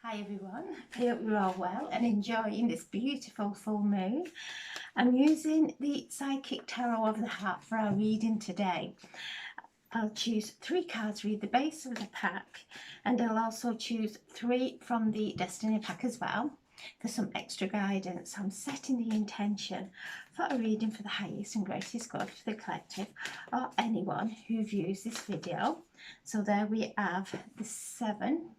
Hi everyone, I hope you're all well and enjoying this beautiful full moon. I'm using the Psychic Tarot of the Heart for our reading today. I'll choose 3 cards, read the base of the pack, and I'll also choose 3 from the Destiny pack as well for some extra guidance. I'm setting the intention for a reading for the highest and greatest good for the collective or anyone who views this video. So there we have the 7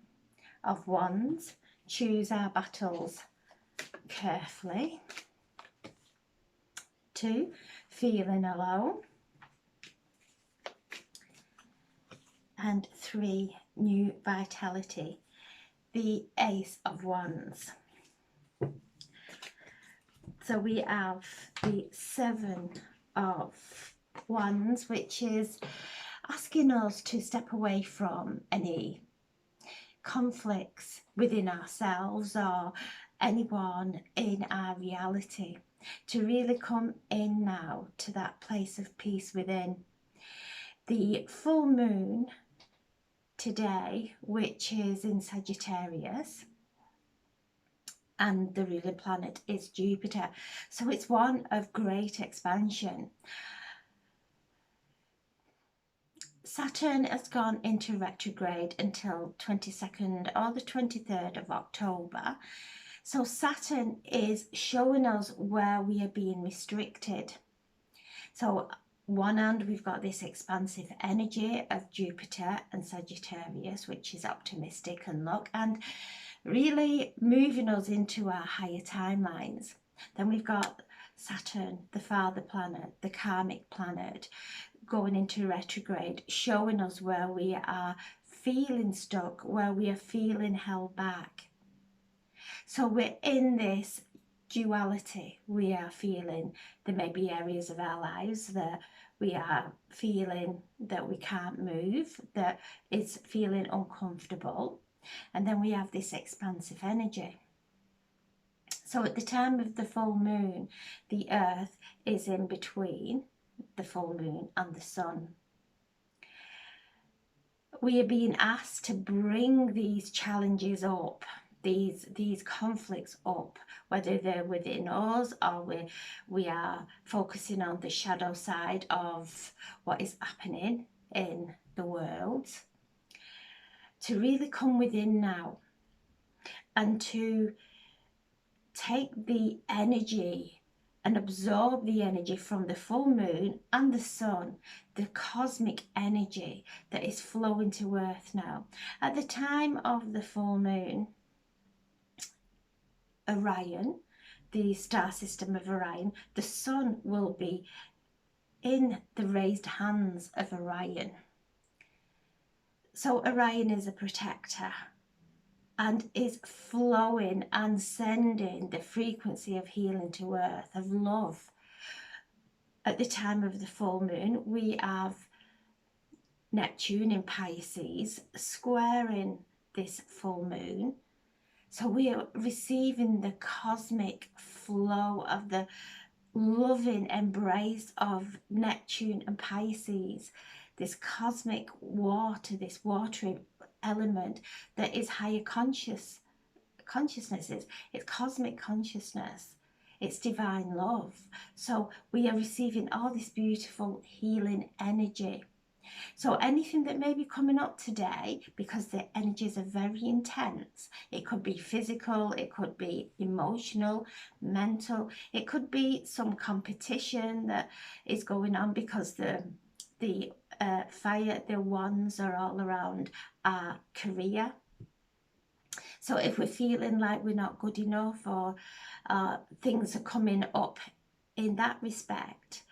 of Wands. Choose our battles carefully. 2, feeling alone. And 3, new vitality. The Ace of Wands. So we have the 7 of Wands, which is asking us to step away from any conflicts within ourselves or anyone in our reality, to really come in now to that place of peace within. The full moon today, which is in Sagittarius, and the ruling planet is Jupiter, so it's one of great expansion. Saturn has gone into retrograde until 22nd or the 23rd of October. So Saturn is showing us where we are being restricted. So one hand, we've got this expansive energy of Jupiter and Sagittarius, which is optimistic and luck and really moving us into our higher timelines. Then we've got Saturn, the father planet, the karmic planet, going into retrograde, showing us where we are feeling stuck, where we are feeling held back. So we're in this duality. We are feeling there may be areas of our lives that we are feeling that we can't move, that it's feeling uncomfortable. And then we have this expansive energy. So at the time of the full moon, the earth is in between the full moon and the sun. We are being asked to bring these challenges up, these conflicts up, whether they're within us or we are focusing on the shadow side of what is happening in the world, to really come within now and to take the energy and absorb the energy from the full moon and the sun, the cosmic energy that is flowing to earth now. At the time of the full moon, Orion, the star system of Orion, the sun will be in the raised hands of Orion. So Orion is a protector and is flowing and sending the frequency of healing to earth, of love. At the time of the full moon, we have Neptune in Pisces squaring this full moon. So we are receiving the cosmic flow of the loving embrace of Neptune and Pisces, this cosmic water, this watery element that is higher consciousnesses. It's cosmic consciousness. It's divine love. So we are receiving all this beautiful healing energy. So anything that may be coming up today, because the energies are very intense, it could be physical, it could be emotional, mental, it could be some competition that is going on because the fire, the wands are all around our career. So if we're feeling like we're not good enough or things are coming up in that respect,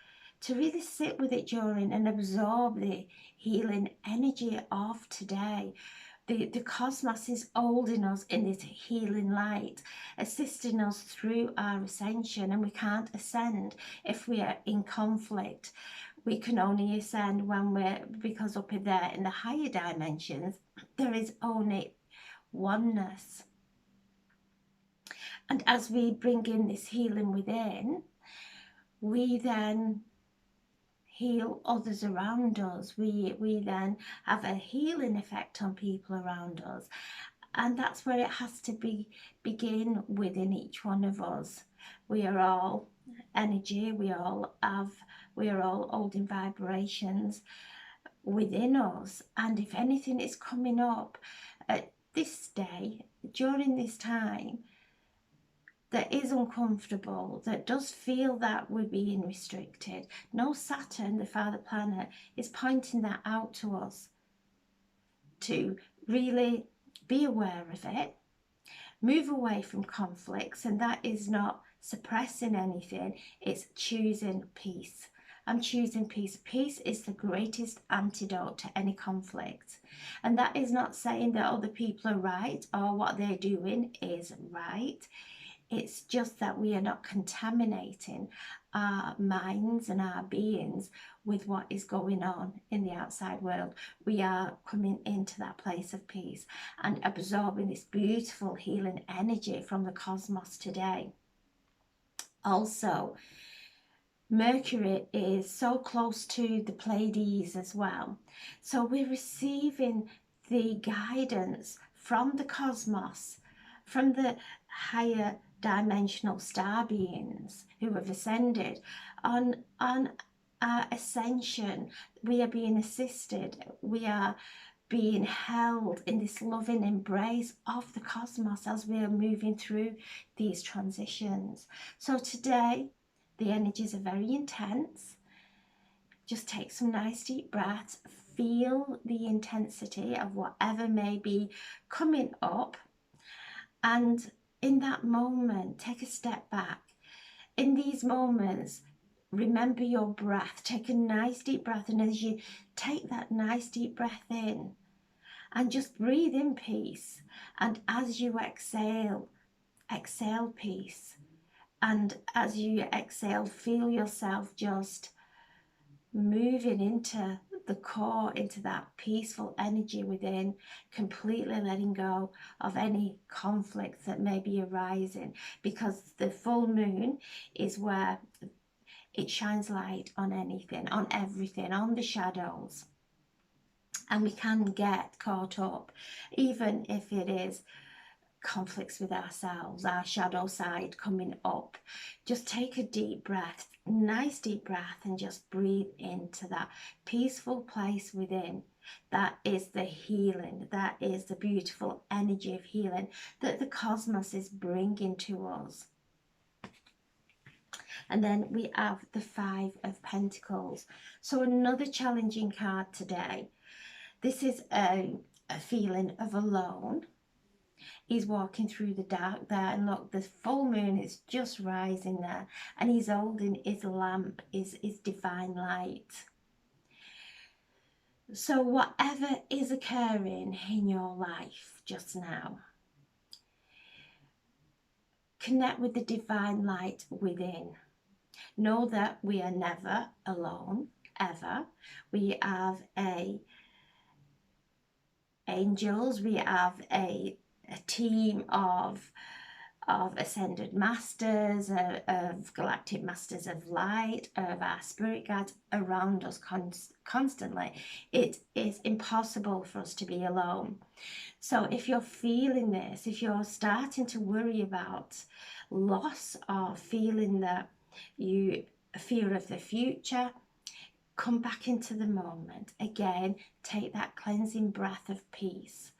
to really sit with it during and absorb the healing energy of today. The cosmos is holding us in this healing light, assisting us through our ascension, and we can't ascend if we are in conflict. We can only ascend when because up in there in the higher dimensions, there is only oneness. And as we bring in this healing within, we then heal others around us. We then have a healing effect on people around us. And that's where it has to begin within each one of us. We are all energy, we are all holding vibrations within us. And if anything is coming up at this day, during this time, that is uncomfortable, that does feel that we're being restricted, no, Saturn, the father planet, is pointing that out to us to really be aware of it, move away from conflicts, and that is not suppressing anything, it's choosing peace. I'm choosing peace. Peace is the greatest antidote to any conflict. And that is not saying that other people are right or what they're doing is right. It's just that we are not contaminating our minds and our beings with what is going on in the outside world. We are coming into that place of peace and absorbing this beautiful healing energy from the cosmos today. Also, Mercury is so close to the Pleiades as well. So we're receiving the guidance from the cosmos, from the higher dimensional star beings who have ascended on our ascension. We are being assisted. We are being held in this loving embrace of the cosmos as we are moving through these transitions. So today, the energies are very intense. Just take some nice deep breaths. Feel the intensity of whatever may be coming up. And in that moment, take a step back. In these moments, remember your breath. Take a nice deep breath. And as you take that nice deep breath in, and just breathe in peace. And as you exhale, exhale peace. And as you exhale, feel yourself just moving into the core, into that peaceful energy within, completely letting go of any conflict that may be arising, because the full moon is where it shines light on anything, on everything, on the shadows. And we can get caught up, even if it is conflicts with ourselves, our shadow side coming up. Just take a deep breath, nice deep breath, and just breathe into that peaceful place within. That is the healing, that is the beautiful energy of healing that the cosmos is bringing to us. And then we have the Five of Pentacles. So another challenging card today. This is a feeling of alone. He's walking through the dark there, and look, the full moon is just rising there, and he's holding his lamp, his divine light. So whatever is occurring in your life just now, connect with the divine light within. Know that we are never alone, ever. We have angels, we have a team of ascended masters, of galactic masters of light, of our spirit guides around us constantly. It is impossible for us to be alone. So if you're feeling this, if you're starting to worry about loss or feeling that you fear of the future, come back into the moment. Again, take that cleansing breath of peace.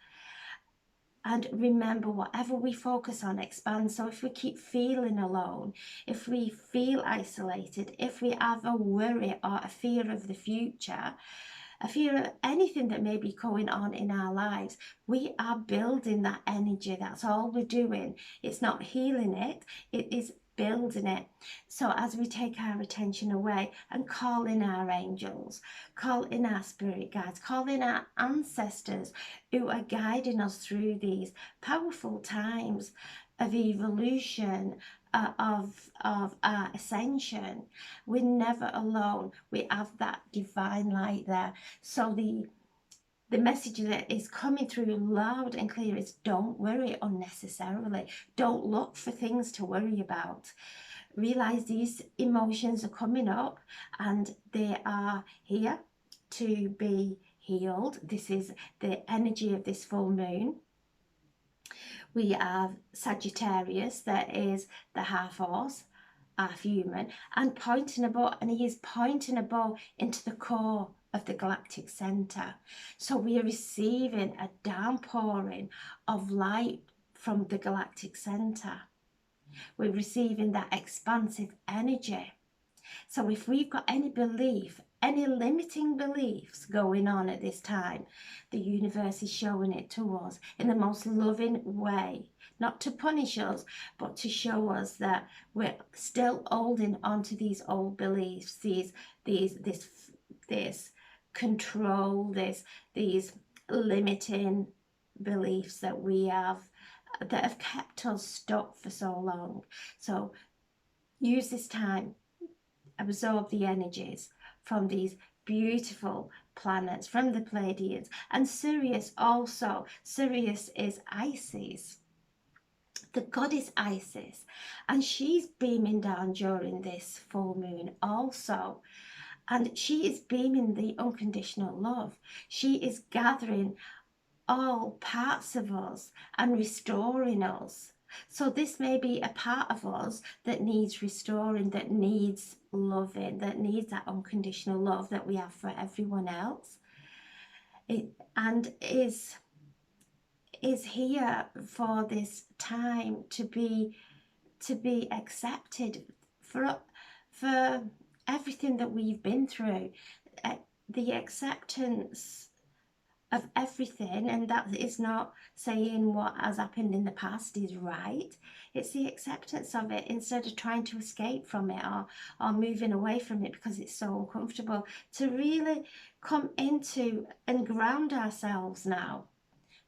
And remember, whatever we focus on expands. So if we keep feeling alone, if we feel isolated, if we have a worry or a fear of the future, a fear of anything that may be going on in our lives, we are building that energy. That's all we're doing. It's not healing it, it is building it. So as we take our attention away and call in our angels, call in our spirit guides, call in our ancestors who are guiding us through these powerful times of evolution, of our ascension, we're never alone. We have that divine light there. So the message that is coming through loud and clear is don't worry unnecessarily. Don't look for things to worry about. Realize these emotions are coming up and they are here to be healed. This is the energy of this full moon. We have Sagittarius, that is the half horse, half human, and pointing a bow, and he is pointing a bow into the core of the galactic center. So we are receiving a downpouring of light from the galactic center. We're receiving that expansive energy. So if we've got any belief, any limiting beliefs going on at this time, the universe is showing it to us in the most loving way, not to punish us, but to show us that we're still holding on to these old beliefs, this control, these limiting beliefs that we have, that have kept us stuck for so long. So use this time, absorb the energies from these beautiful planets, from the Pleiadians, and Sirius also. Sirius is Isis, the goddess Isis, and she's beaming down during this full moon also. And she is beaming the unconditional love. She is gathering all parts of us and restoring us. So this may be a part of us that needs restoring, that needs loving, that needs that unconditional love that we have for everyone else. And is here for this time to be accepted for everything that we've been through. The acceptance of everything, and that is not saying what has happened in the past is right. It's the acceptance of it, instead of trying to escape from it, or moving away from it because it's so uncomfortable, to really come into and ground ourselves now.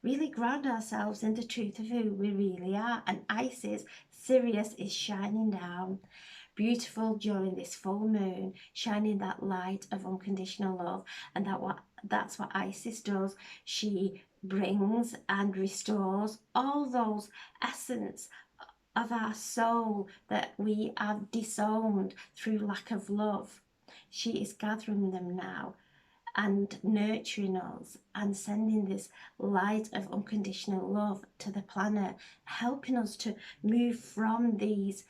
Really ground ourselves in the truth of who we really are. And Isis, Sirius, is shining down, beautiful during this full moon, shining that light of unconditional love. And that's what Isis does. She brings and restores all those essence of our soul that we have disowned through lack of love. She is gathering them now and nurturing us and sending this light of unconditional love to the planet, helping us to move from these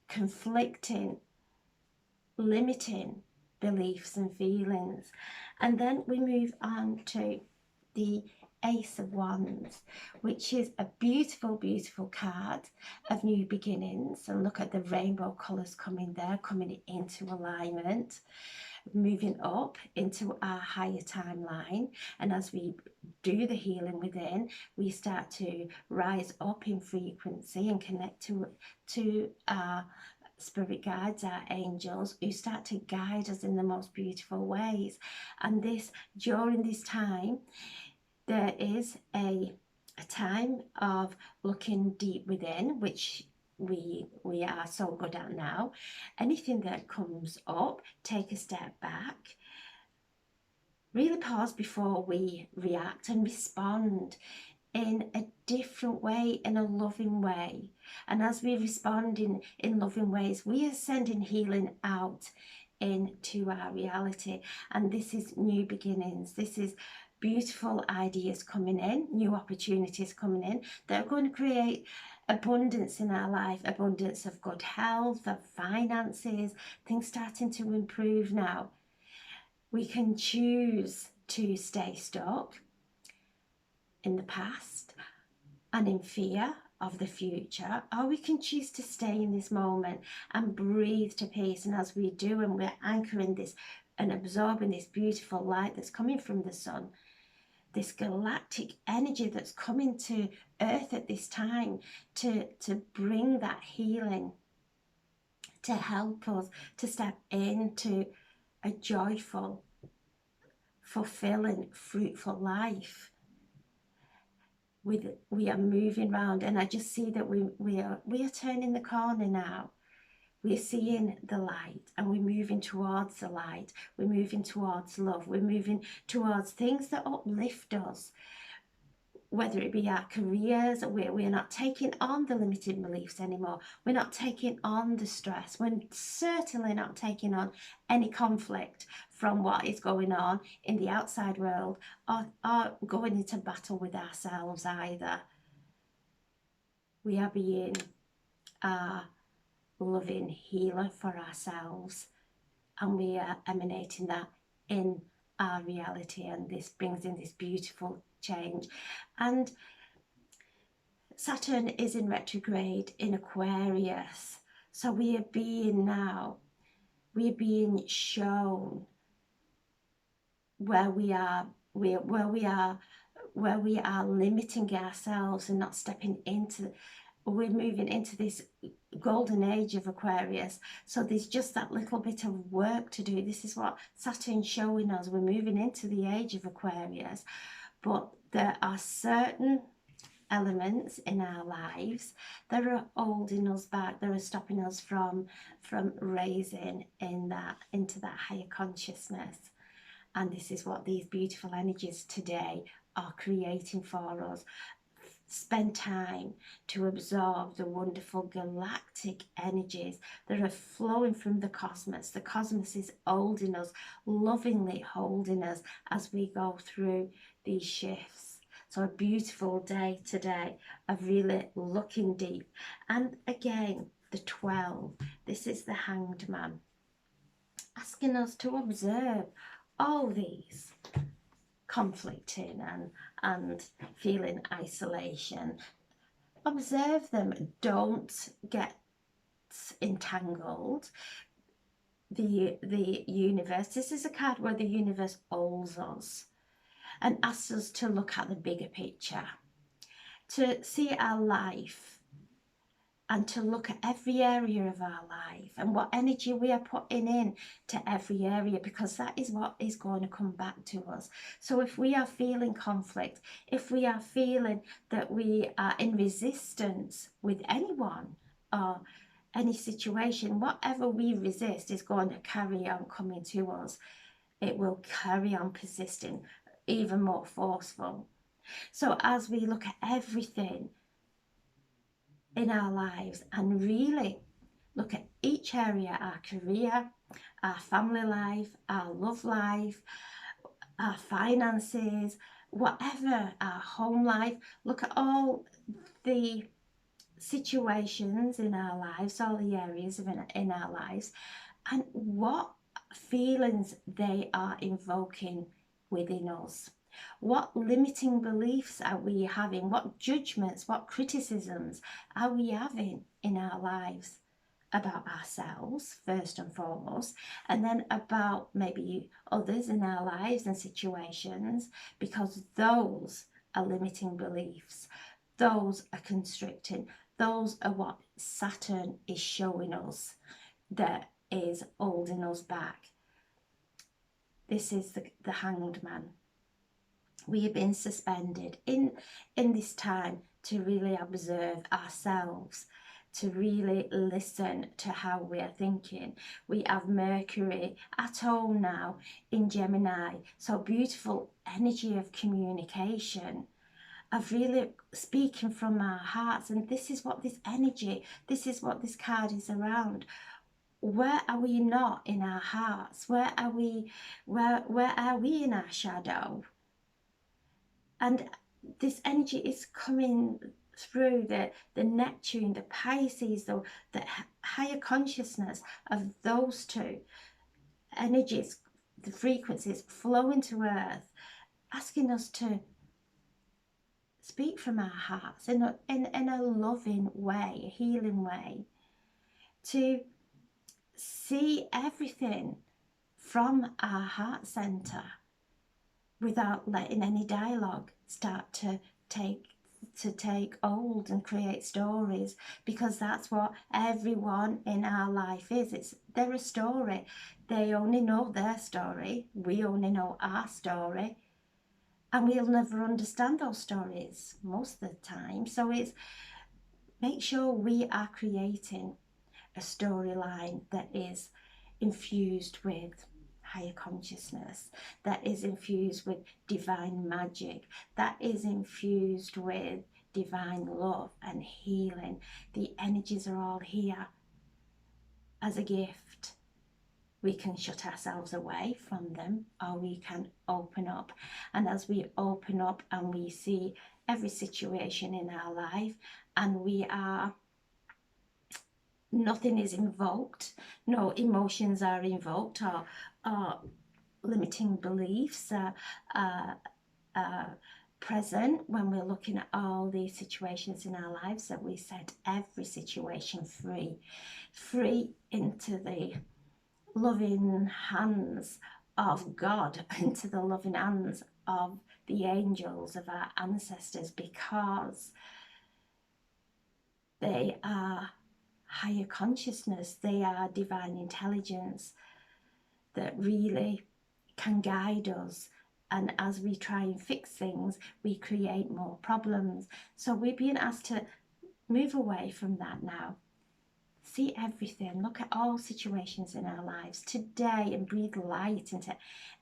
conflicting, limiting beliefs and feelings. And then we move on to the Ace of Wands, which is a beautiful, beautiful card of new beginnings. And look at the rainbow colours coming there, coming into alignment, moving up into our higher timeline. And as we do the healing within, we start to rise up in frequency and connect to our spirit guides, our angels, who start to guide us in the most beautiful ways. And during this time, there is a time of looking deep within, which we are so good at now. Anything that comes up, take a step back, really pause before we react and respond in a different way, in a loving way. And as we respond in loving ways, we are sending healing out into our reality. And this is new beginnings. This is beautiful ideas coming in, new opportunities coming in that are going to create abundance in our life, abundance of good health, of finances, things starting to improve now. We can choose to stay stuck in the past and in fear of the future, or we can choose to stay in this moment and breathe to peace. And as we do, and we're anchoring this and absorbing this beautiful light that's coming from the sun, this galactic energy that's coming to earth at this time to bring that healing, to help us to step into a joyful, fulfilling, fruitful life. We are moving around, and I just see that we are turning the corner now. We're seeing the light, and we're moving towards the light. We're moving towards love. We're moving towards things that uplift us, whether it be our careers. We're not taking on the limited beliefs anymore. We're not taking on the stress. We're certainly not taking on any conflict from what is going on in the outside world, or going into battle with ourselves either. We are being our loving healer for ourselves, and we are emanating that in our reality, and this brings in this beautiful change. And Saturn is in retrograde in Aquarius, so we are being shown where we are limiting ourselves and not stepping into. We're moving into this golden age of Aquarius, so there's just that little bit of work to do. This is what Saturn's showing us. We're moving into the age of Aquarius, but there are certain elements in our lives that are holding us back, that are stopping us from raising into that higher consciousness. And this is what these beautiful energies today are creating for us. Spend time to absorb the wonderful galactic energies that are flowing from the cosmos. The cosmos is holding us, lovingly holding us as we go through these shifts. So a beautiful day today of really looking deep. And again, the 12, this is the Hanged Man, asking us to observe all these conflicting and feeling isolation. Observe them, don't get entangled. The universe, this is a card where the universe holds us and asks us to look at the bigger picture, to see our life and to look at every area of our life and what energy we are putting in to every area, because that is what is going to come back to us. So if we are feeling conflict, if we are feeling that we are in resistance with anyone or any situation, whatever we resist is going to carry on coming to us. It will carry on persisting, even more forceful. So as we look at everything in our lives and really look at each area, our career, our family life, our love life, our finances, whatever, our home life, look at all the situations in our lives, all the areas in our lives, and what feelings they are invoking within us. What limiting beliefs are we having? What judgments, what criticisms are we having in our lives about ourselves, first and foremost, and then about maybe others in our lives and situations, because those are limiting beliefs. Those are constricting. Those are what Saturn is showing us that is holding us back. This is the Hanged Man. We have been suspended in this time to really observe ourselves, to really listen to how we are thinking. We have Mercury at home now in Gemini, so beautiful energy of communication, of really speaking from our hearts. And this is what this energy, this is what this card is around. Where are we not in our hearts? Where are we in our shadow? And this energy is coming through the Neptune, the Pisces, the higher consciousness of those two energies, the frequencies flowing to Earth, asking us to speak from our hearts in a loving way, a healing way, to see everything from our heart center without letting any dialogue start to take hold and create stories, because that's what everyone in our life is. They're a story. They only know their story. We only know our story. And we'll never understand those stories most of the time. So it's make sure we are creating a storyline that is infused with higher consciousness, that is infused with divine magic, that is infused with divine love and healing. The energies are all here as a gift. We can shut ourselves away from them, or we can open up. And as we open up and we see every situation in our life, and nothing is invoked, no emotions are invoked, or limiting beliefs are present when we're looking at all these situations in our lives, that we set every situation free into the loving hands of God, into the loving hands of the angels, of our ancestors, because they are higher consciousness, they are divine intelligence that really can guide us. And as we try and fix things, we create more problems. So we're being asked to move away from that now. See everything, look at all situations in our lives today and breathe light into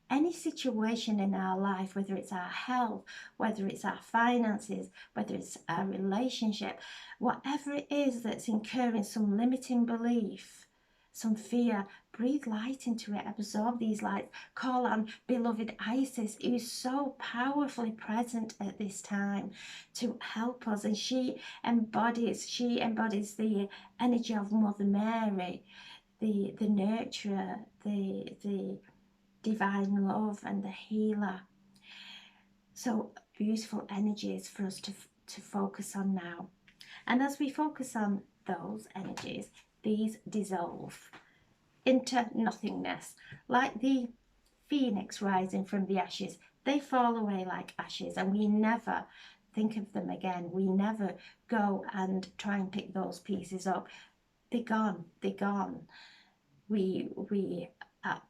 any situation in our life, whether it's our health, whether it's our finances, whether it's our relationship, whatever it is that's incurring some limiting belief, some fear, breathe light into it, absorb these lights, call on beloved Isis, who is so powerfully present at this time to help us. And she embodies the energy of Mother Mary, the nurturer, the divine love and the healer. So beautiful energies for us to focus on now. And as we focus on those energies, these dissolve into nothingness, like the phoenix rising from the ashes. They fall away like ashes, and we never think of them again. We never go and try and pick those pieces up. They're gone. They're gone. We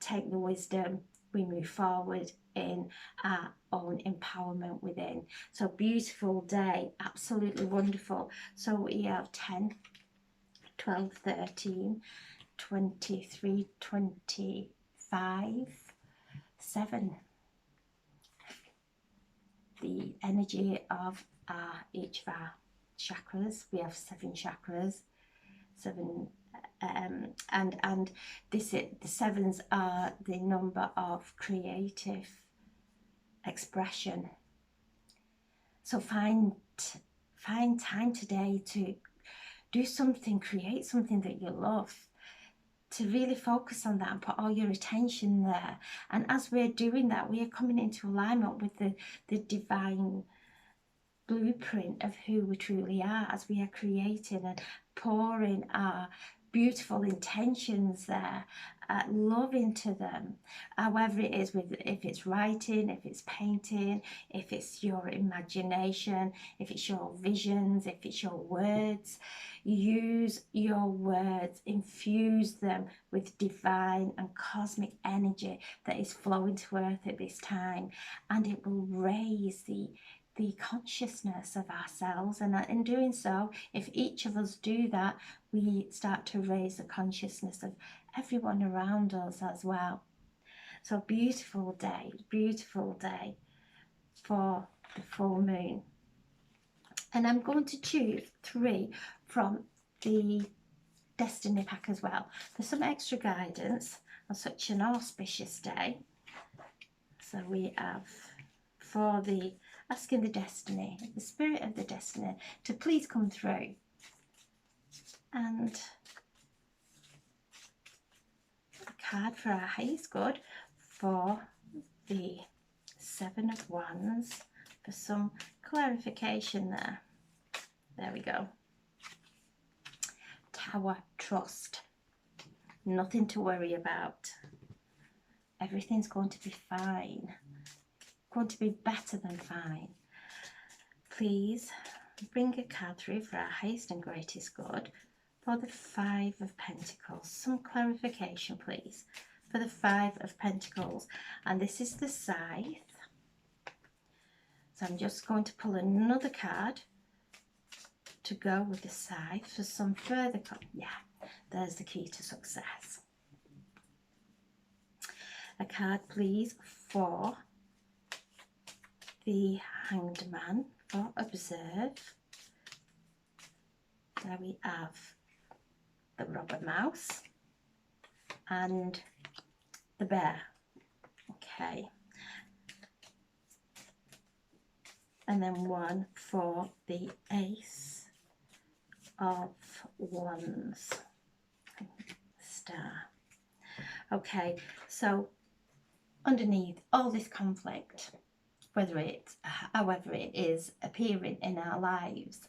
take the wisdom. We move forward in our own empowerment within. So beautiful day, absolutely wonderful. So we have 10, 12, 13, 23, 25, 7. The energy of each of our chakras. We have 7 chakras, 7, and the 7s are the number of creative expression. So find time today to do something, create something that you love, to really focus on that and put all your attention there. And as we're doing that, we are coming into alignment with the divine blueprint of who we truly are, as we are creating and pouring our beautiful intentions there, love into them, however it is, if it's writing, if it's painting, if it's your imagination, if it's your visions, if it's your words. Use your words, infuse them with divine and cosmic energy that is flowing to earth at this time, and it will raise the consciousness of ourselves. And in doing so, if each of us do that, we start to raise the consciousness of everyone around us as well. So beautiful day for the full moon. And I'm going to choose 3 from the Destiny pack as well, for some extra guidance on such an auspicious day. So we have, for the asking the Destiny, the spirit of the Destiny, to please come through. And a card for our highest good for the 7 of Wands, for some clarification there. There we go. Tower, trust. Nothing to worry about. Everything's going to be fine. Going to be better than fine. Please bring a card through for our highest and greatest good for the 5 of Pentacles. Some clarification, please, for the 5 of Pentacles. And this is the scythe. So I'm just going to pull another card to go with the scythe for some further. Yeah, there's the key to success. A card, please, for the Hanged Man, for observe. There we have the robber mouse and the bear. Okay. and then 1 for the Ace of Wands. Star. Okay, so underneath all this conflict, however it is appearing in our lives,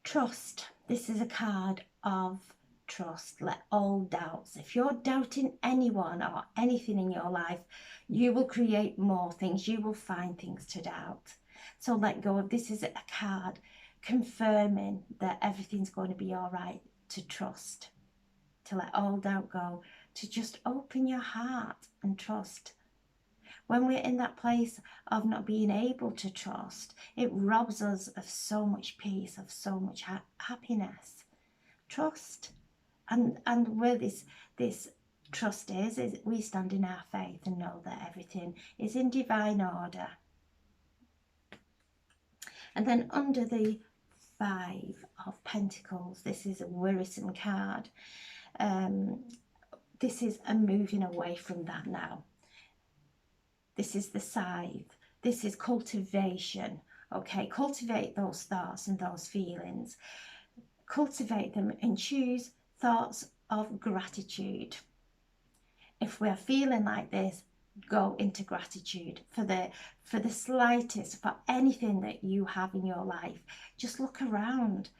trust. This is a card of trust. Let all doubts. If you're doubting anyone or anything in your life, you will create more things. You will find things to doubt. So let go of. This is a card confirming that everything's going to be all right. To trust, to let all doubt go, to just open your heart and trust. When we're in that place of not being able to trust, it robs us of so much peace, of so much happiness. Trust, and where this trust is we stand in our faith and know that everything is in divine order. And then under the 5 of Pentacles, this is a worrisome card. This is a moving away from that now. This is the Scythe. This is cultivation. Okay, cultivate those thoughts and those feelings. Cultivate them and choose thoughts of gratitude. If we're feeling like this, go into gratitude for the slightest, for anything that you have in your life. Just look around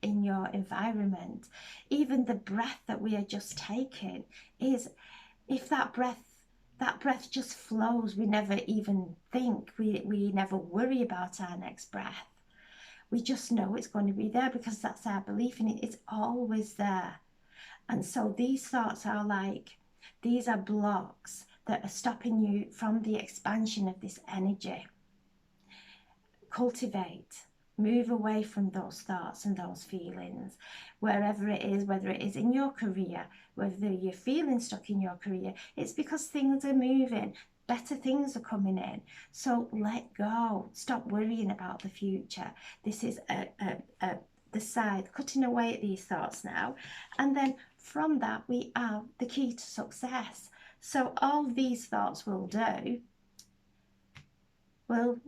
in your environment. Even the breath that we are just taking is, if that breath just flows, we never even think, we never worry about our next breath. We just know it's going to be there because that's our belief in it. It's always there. And so these thoughts are like, these are blocks that are stopping you from the expansion of this energy. Cultivate, move away from those thoughts and those feelings, wherever it is, whether it is in your career, whether you're feeling stuck in your career, it's because things are moving, better things are coming in. So let go, stop worrying about the future. This is the Scythe, cutting away at these thoughts now. And then from that, we have the key to success. So all these thoughts will do will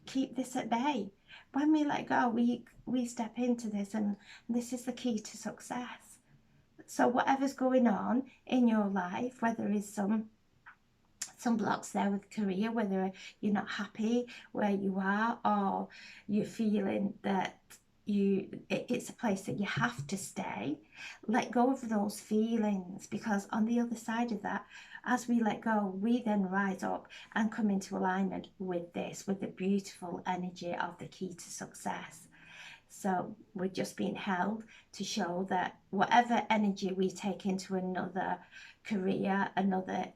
keep this at bay. When we let go, we step into this, and this is the key to success. So whatever's going on in your life, whether it's some blocks there with career, whether you're not happy where you are, or you're feeling that it's a place that you have to stay, let go of those feelings, because on the other side of that, as we let go, we then rise up and come into alignment with the beautiful energy of the key to success. So we're just being held to show that whatever energy we take into another career, another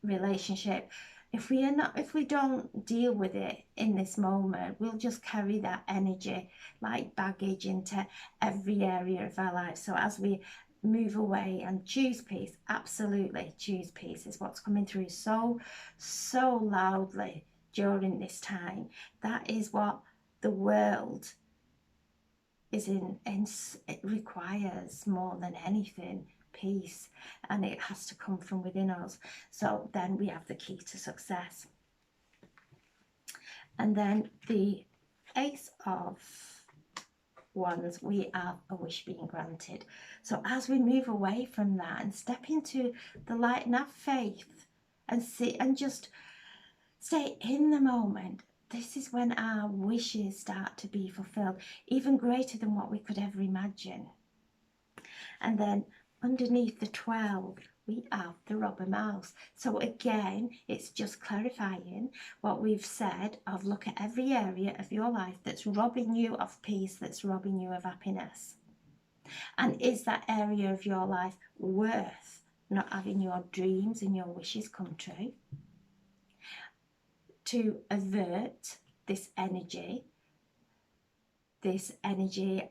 relationship, if we don't deal with it in this moment, we'll just carry that energy like baggage into every area of our life. So as we move away and choose peace, absolutely choose peace is what's coming through so loudly during this time. That is what the world is in. It requires more than anything peace, and it has to come from within us. So then we have the key to success. And then the Ace of Wands, we have a wish being granted. So as we move away from that and step into the light and have faith and see and just stay in the moment, this is when our wishes start to be fulfilled, even greater than what we could ever imagine. And then underneath the 12, we have the robber mouse. So again, it's just clarifying what we've said of look at every area of your life that's robbing you of peace, that's robbing you of happiness. And is that area of your life worth not having your dreams and your wishes come true? To avert this energy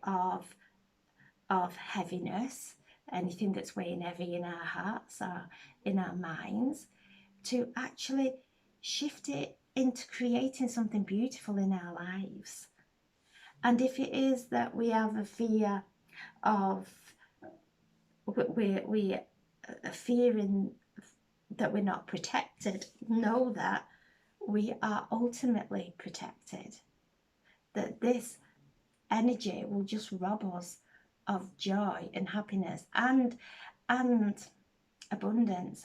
of heaviness, anything that's weighing heavy in our hearts or in our minds, to actually shift it into creating something beautiful in our lives. And if it is that we have a fear of, we are fearing that we're not protected, know that we are ultimately protected, that this energy will just rob us of joy and happiness and abundance,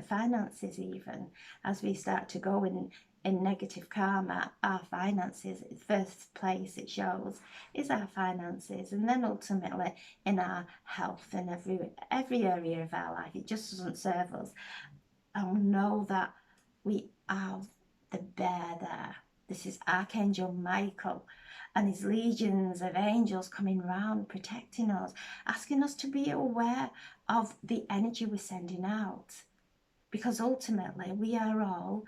finances. Even as we start to go in negative karma, our finances, first place it shows is our finances, and then ultimately in our health and every area of our life. It just doesn't serve us. And know that we have the bear there. This is Archangel Michael and his legions of angels coming round, protecting us, asking us to be aware of the energy we're sending out. Because ultimately we are all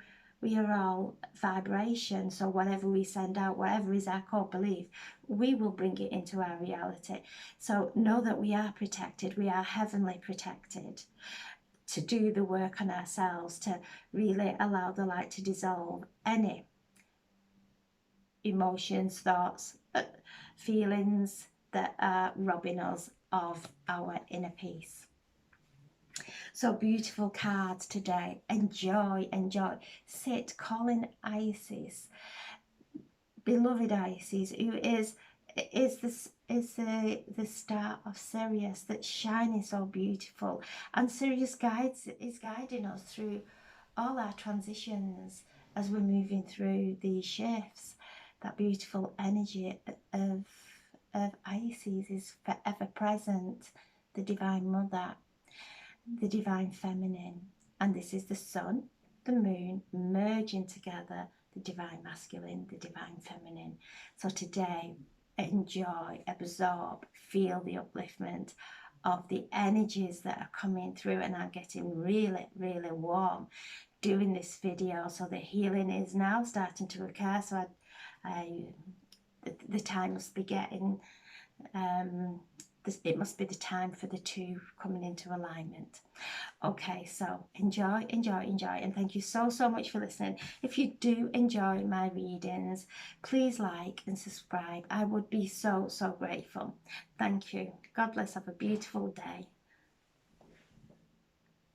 vibration. So whatever we send out, whatever is our core belief, we will bring it into our reality. So know that we are protected. We are heavenly protected, to do the work on ourselves, to really allow the light to dissolve any emotions, thoughts, feelings that are robbing us of our inner peace. So beautiful cards today. Enjoy, enjoy. Sit, calling Isis, beloved Isis, who is the star of Sirius that's shining so beautiful. And Sirius is guiding us through all our transitions as we're moving through these shifts. That beautiful energy of Isis is forever present, the Divine Mother, the Divine Feminine. And this is the Sun, the Moon merging together, the Divine Masculine, the Divine Feminine. So today, enjoy, absorb, feel the upliftment of the energies that are coming through. And I'm getting really, really warm doing this video. So the healing is now starting to occur. So the time must be getting, it must be the time for the two coming into alignment. Okay, so enjoy, enjoy, enjoy, and thank you so much for listening. If you do enjoy my readings, please like and subscribe. I would be so grateful. Thank you. God bless. Have a beautiful day.